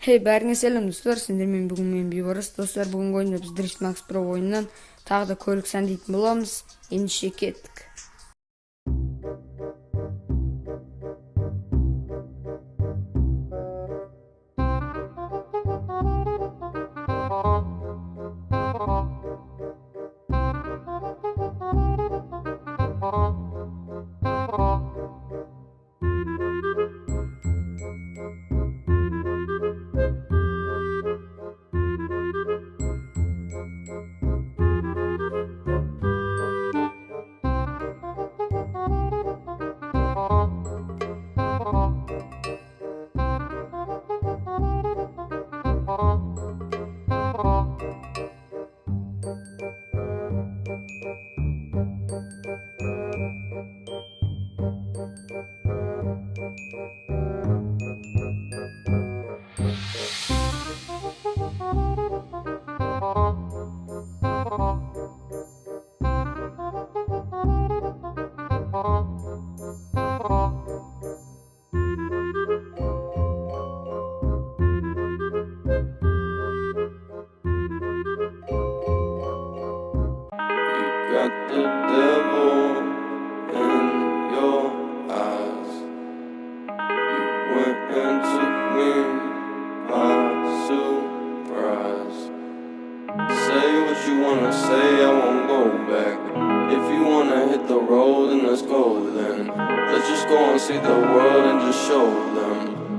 Hey, bäriňe selam dostlar. Sizler men bugun Biboras dostlar. Bugun oyunda biz Drift Max Pro oyundan tagda kölük sanditen bolamyz. Endi işe ketdik. Got the devil in your eyes. You went and took me by surprise. Say what you wanna say, I won't go back. If you wanna hit the road, then let's go then. Let's just go and see the world and just show them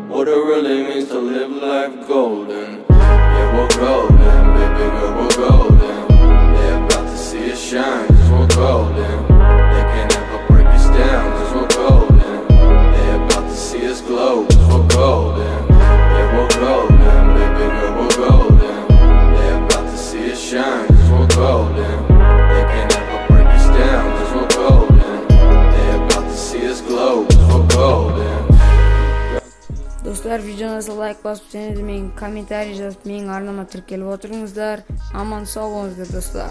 what it really means to live life golden. Yeah, we're golden, baby girl, we're golden. They're about to see us shine, cause we're golden. They can't ever break us down, cause we're golden. They're about to see us glow, cause we're golden. Yeah, we're golden, baby girl, we're golden. They're about to see us shine, cause we're golden. They can't ever break us down, cause we're golden. They're about to see us glow, cause we're golden. Dostlar, videonuza like basıp seni demeyin, kommentariy жазып, mening arnama tirkelip oturuңuzдар. Aman sağ olыңuzдар dostlar.